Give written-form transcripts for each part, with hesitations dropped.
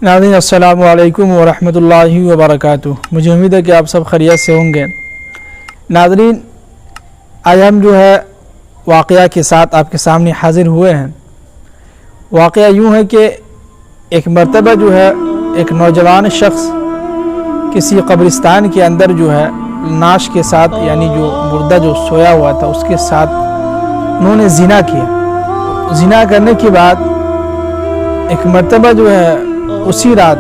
ناظرین السلام علیکم ورحمۃ اللہ وبرکاتہ۔ مجھے امید ہے کہ آپ سب خیریت سے ہوں گے۔ ناظرین، آج ہم جو ہے واقعہ کے ساتھ آپ کے سامنے حاضر ہوئے ہیں۔ واقعہ یوں ہے کہ ایک مرتبہ جو ہے ایک نوجوان شخص کسی قبرستان کے اندر جو ہے نعش کے ساتھ، یعنی جو مردہ جو سویا ہوا تھا اس کے ساتھ انہوں نے زنا کیا۔ زنا کرنے کے بعد ایک مرتبہ جو ہے اسی رات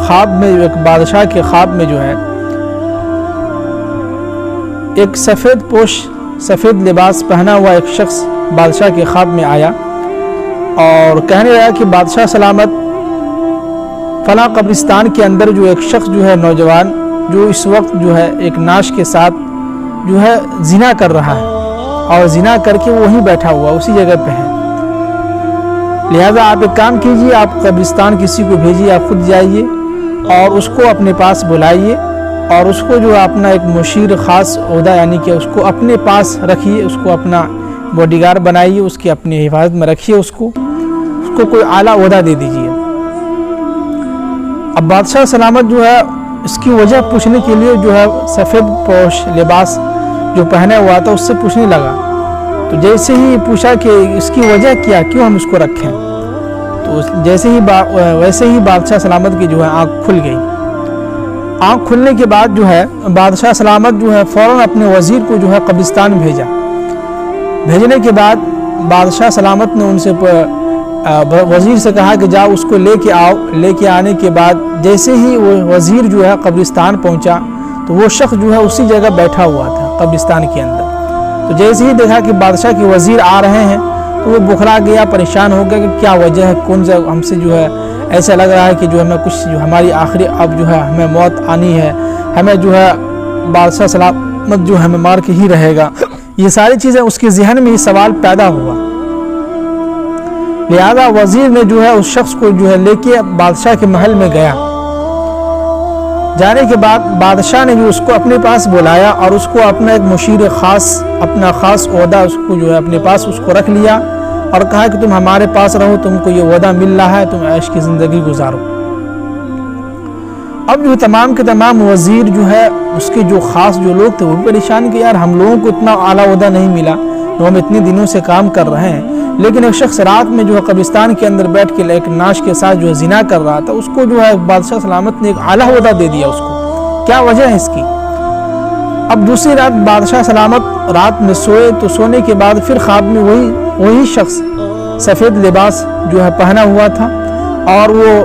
خواب میں، ایک بادشاہ کے خواب میں جو ہے ایک سفید پوش، سفید لباس پہنا ہوا ایک شخص بادشاہ کے خواب میں آیا اور کہنے لگا کہ بادشاہ سلامت، فلاں قبرستان کے اندر جو ایک شخص جو ہے نوجوان، جو اس وقت جو ہے ایک نعش کے ساتھ جو ہے زنا کر رہا ہے اور زنا کر کے وہیں بیٹھا ہوا اسی جگہ پہ ہے، لہذا آپ ایک کام کیجئے، آپ قبرستان کسی کو بھیجیے، آپ خود جائیے اور اس کو اپنے پاس بلائیے اور اس کو جو اپنا ایک مشیر خاص عہدہ، یعنی کہ اس کو اپنے پاس رکھیے، اس کو اپنا باڈی گارڈ بنائیے، اس کی اپنی حفاظت میں رکھیے، اس کو کوئی اعلیٰ عہدہ دے دیجیے۔ اب بادشاہ سلامت جو ہے اس کی وجہ پوچھنے کے لیے جو ہے سفید پوش لباس جو پہنے ہوا تھا اس سے پوچھنے لگا، تو جیسے ہی پوچھا کہ اس کی وجہ کیا، کیوں ہم اس کو رکھیں، تو ویسے ہی بادشاہ سلامت کی جو ہے آنکھ کھل گئی۔ آنکھ کھلنے کے بعد جو ہے بادشاہ سلامت جو ہے فوراً اپنے وزیر کو جو ہے قبرستان بھیجا۔ بھیجنے کے بعد بادشاہ سلامت نے ان سے وزیر سے کہا کہ جاؤ اس کو لے کے آؤ۔ لے کے آنے کے بعد جیسے ہی وہ وزیر جو ہے قبرستان پہنچا تو وہ شخص جو ہے اسی جگہ بیٹھا ہوا تھا قبرستان کے اندر۔ تو جیسے ہی دیکھا کہ بادشاہ کے وزیر آ رہے ہیں تو وہ بکھرا گیا، پریشان ہو گیا کہ کیا وجہ ہے، کون سا ہم سے جو ہے ایسا لگ رہا ہے کہ جو ہمیں کچھ جو ہماری آخری اب جو ہے ہمیں موت آنی ہے، ہمیں جو ہے بادشاہ سلامت جو ہمیں مار کے ہی رہے گا۔ یہ ساری چیزیں اس کے ذہن میں یہ سوال پیدا ہوا، لہذا وزیر نے جو ہے اس شخص کو جو ہے لے کے بادشاہ کے محل میں گیا۔ جانے کے بعد بادشاہ نے جو اس کو اپنے پاس بلایا اور اس کو اپنا ایک مشیر خاص، اپنا خاص عہدہ اس کو جو ہے اپنے پاس اس کو رکھ لیا اور کہا کہ تم ہمارے پاس رہو، تم کو یہ عہدہ مل رہا ہے، تم عیش کی زندگی گزارو۔ اب جو تمام کے تمام وزیر جو ہے اس کے جو خاص جو لوگ تھے وہ بھی پریشان کہ یار ہم لوگوں کو اتنا اعلیٰ عہدہ نہیں ملا جو ہم اتنے دنوں سے کام کر رہے ہیں، لیکن ایک شخص رات میں جو ہے قبرستان کے اندر بیٹھ کے ایک نعش کے ساتھ جو ہے زنا کر رہا تھا، اس کو جو ہے بادشاہ سلامت نے ایک اعلیٰ عہدہ دے دیا اس کو، کیا وجہ ہے اس کی؟ اب دوسری رات بادشاہ سلامت رات میں سوئے تو سونے کے بعد پھر خواب میں وہی شخص سفید لباس جو ہے پہنا ہوا تھا اور وہ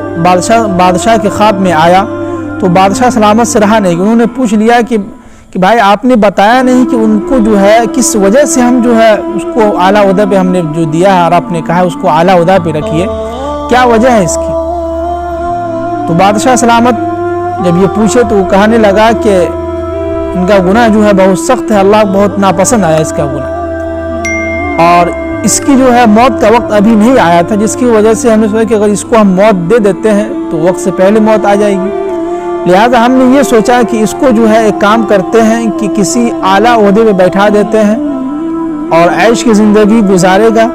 بادشاہ کے خواب میں آیا تو بادشاہ سلامت سے رہا نہیں، انہوں نے پوچھ لیا کہ بھائی آپ نے بتایا نہیں کہ ان کو جو ہے کس وجہ سے ہم جو ہے اس کو اعلیٰ عہدہ پہ ہم نے جو دیا ہے اور آپ نے کہا ہے اس کو اعلیٰ عہدہ پہ رکھیے، کیا وجہ ہے اس کی؟ تو بادشاہ سلامت جب یہ پوچھے تو وہ کہنے لگا کہ ان کا گناہ جو ہے بہت سخت ہے، اللہ بہت ناپسند آیا اس کا گناہ، اور اس کی جو ہے موت کا وقت ابھی نہیں آیا تھا، جس کی وجہ سے ہم نے سوچا کہ اگر اس کو ہم موت دے دیتے ہیں تو وقت سے پہلے موت آ جائے گی، لہذا ہم نے یہ سوچا کہ اس کو جو ہے ایک کام کرتے ہیں کہ کسی اعلیٰ عہدے پہ بیٹھا دیتے ہیں اور عیش کی زندگی گزارے گا،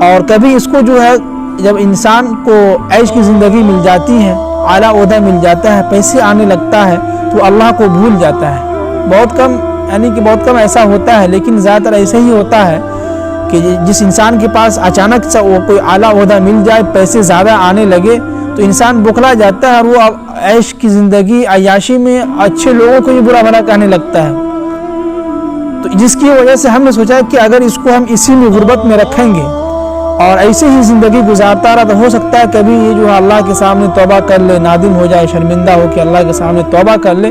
اور کبھی اس کو جو ہے جب انسان کو عیش کی زندگی مل جاتی ہے، اعلیٰ عہدہ مل جاتا ہے، پیسے آنے لگتا ہے تو اللہ کو بھول جاتا ہے۔ بہت کم، یعنی کہ بہت کم ایسا ہوتا ہے، لیکن زیادہ تر ایسے ہی ہوتا ہے کہ جس انسان کے پاس اچانک سے وہ کوئی اعلیٰ عہدہ مل جائے، پیسے زیادہ آنے لگے تو انسان بخلا جاتا ہے اور وہ عیش کی زندگی عیاشی میں اچھے لوگوں کو ہی برا بھلا کہنے لگتا ہے۔ تو جس کی وجہ سے ہم نے سوچا کہ اگر اس کو ہم اسی میں غربت میں رکھیں گے اور ایسے ہی زندگی گزارتا رہا تو ہو سکتا ہے کبھی یہ جو ہے اللہ کے سامنے توبہ کر لے، نادم ہو جائے، شرمندہ ہو کے اللہ کے سامنے توبہ کر لے،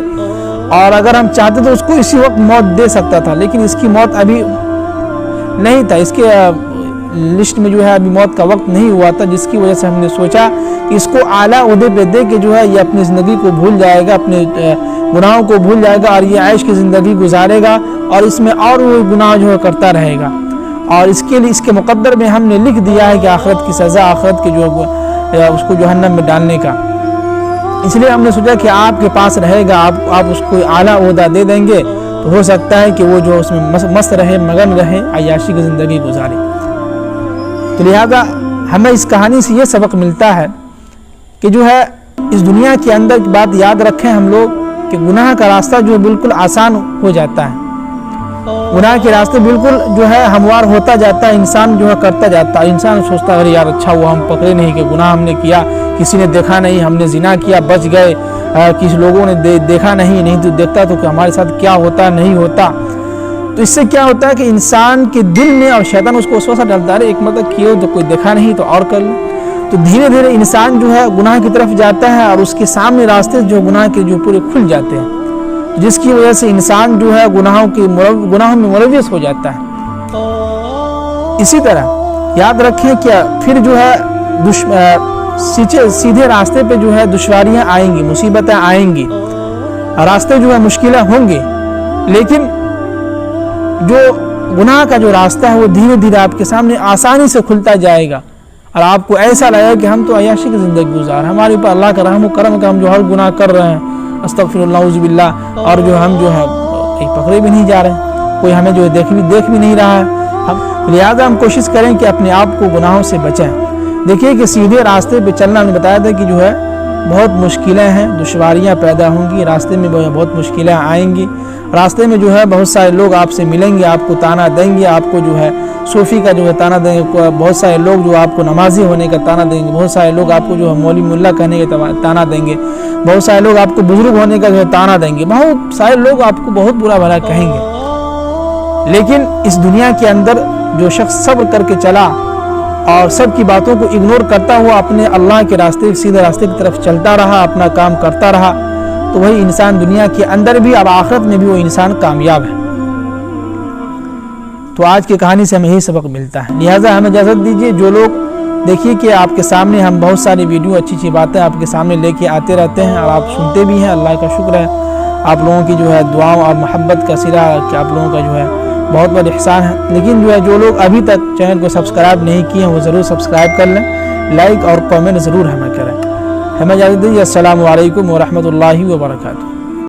اور اگر ہم چاہتے تو اس کو اسی وقت موت دے سکتا تھا، لیکن اس کی موت ابھی نہیں تھا، اس کے لسٹ میں جو ہے ابھی موت کا وقت نہیں ہوا تھا، جس کی وجہ سے ہم نے سوچا کہ اس کو اعلیٰ عہدے پہ دے کے جو ہے یہ اپنی زندگی کو بھول جائے گا، اپنے گناہوں کو بھول جائے گا اور یہ عیش کی زندگی گزارے گا اور اس میں اور وہ گناہ جو ہے کرتا رہے گا، اور اس کے لیے اس کے مقدر میں ہم نے لکھ دیا ہے کہ آخرت کی سزا، آخرت کے جو اس کو جہنم میں ڈالنے کا۔ اس لیے ہم نے سوچا کہ آپ کے پاس رہے گا، آپ اس کو اعلیٰ عہدہ دے دیں گے تو ہو سکتا ہے کہ وہ جو اس میں مست رہے، مگن رہے، عیاشی کی زندگی گزارے۔ تو لہذا ہمیں اس کہانی سے یہ سبق ملتا ہے کہ جو ہے اس دنیا کے اندر کی بات یاد رکھیں ہم لوگ کہ گناہ کا راستہ جو بالکل آسان ہو جاتا ہے، گناہ کے راستے بالکل جو ہے ہموار ہوتا جاتا ہے، انسان جو ہے کرتا جاتا ہے، انسان سوچتا ہے یار اچھا ہوا ہم پکڑے نہیں کہ گناہ ہم نے کیا، کسی نے دیکھا نہیں، ہم نے زنا کیا بچ گئے، کسی لوگوں نے دیکھا نہیں تو دیکھتا تو کہ ہمارے ساتھ کیا ہوتا نہیں ہوتا۔ تو اس سے کیا ہوتا ہے کہ انسان کے دل میں، اور شیطان اس کو وسوسہ ڈالتا ہے ایک مرتبہ کیے تو کوئی دیکھا نہیں تو اور کر لیں، تو دھیرے دھیرے انسان جو ہے گناہ کی طرف جاتا ہے اور اس کے سامنے راستے جو گناہ کے جو پورے کھل جاتے ہیں، جس کی وجہ سے انسان جو ہے گناہوں میں ملوث ہو جاتا ہے۔ اسی طرح یاد رکھیں کہ پھر جو ہے سیدھے راستے پہ جو ہے دشواریاں آئیں گی، مصیبتیں آئیں گی، راستے جو ہے مشکلیں ہوں گے، لیکن جو گناہ کا جو راستہ ہے وہ دھیرے دھیرے آپ کے سامنے آسانی سے کھلتا جائے گا، اور آپ کو ایسا لگے گا کہ ہم تو عیاشی کی زندگی گزار، ہمارے اوپر اللہ کا رحم و کرم کہ ہم جو ہر گناہ کر رہے ہیں استغفر اللہ اعوذ باللہ، اور جو ہم جو ہے کہیں پکڑے بھی نہیں جا رہے، کوئی ہمیں جو ہے دیکھ بھی نہیں رہا ہے، لہٰذا ہم کوشش کریں کہ اپنے آپ کو گناہوں سے بچائیں۔ دیکھیے کہ سیدھے راستے پہ چلنا ہم نے بتایا تھا کہ جو ہے بہت مشکلیں ہیں، دشواریاں پیدا ہوں گی، راستے میں بہت مشکلیں آئیں گی، راستے میں جو ہے بہت سارے لوگ آپ سے ملیں گے، آپ کو تانا دیں گے، آپ کو جو ہے صوفی کا جو ہے تانا دیں گے، بہت سارے لوگ جو آپ کو نمازی ہونے کا تانا دیں گے، بہت سارے لوگ آپ کو جو ہے مولوی ملا کہنے کا تانا دیں گے، بہت سارے لوگ آپ کو بزرگ ہونے کا جو ہے تانا دیں گے، بہت سارے لوگ آپ کو بہت برا بھلا کہیں گے، لیکن اس دنیا کے اندر جو شخص صبر کر کے چلا اور سب کی باتوں کو اگنور کرتا ہوا اپنے اللہ کے راستے سیدھے راستے کی طرف چلتا رہا، اپنا کام کرتا رہا، تو وہی انسان دنیا کے اندر بھی اور آخرت میں بھی وہ انسان کامیاب ہے۔ تو آج کی کہانی سے ہمیں یہی سبق ملتا ہے، لہٰذا ہمیں اجازت دیجیے، جو لوگ دیکھیے کہ آپ کے سامنے ہم بہت ساری ویڈیو اچھی باتیں آپ کے سامنے لے کے آتے رہتے ہیں اور آپ سنتے بھی ہیں، اللہ کا شکر ہے، آپ لوگوں کی جو ہے دعاؤں اور محبت کا صلہ کہ آپ لوگوں کا جو ہے بہت بڑا احسان ہے، لیکن جو لوگ ابھی تک چینل کو سبسکرائب نہیں کیے ہیں وہ ضرور سبسکرائب کر لیں، لائک اور کامنٹ ضرور ہمیں کریں۔ ہمیں اجازت دیجیے، السلام علیکم ورحمۃ اللہ وبرکاتہ۔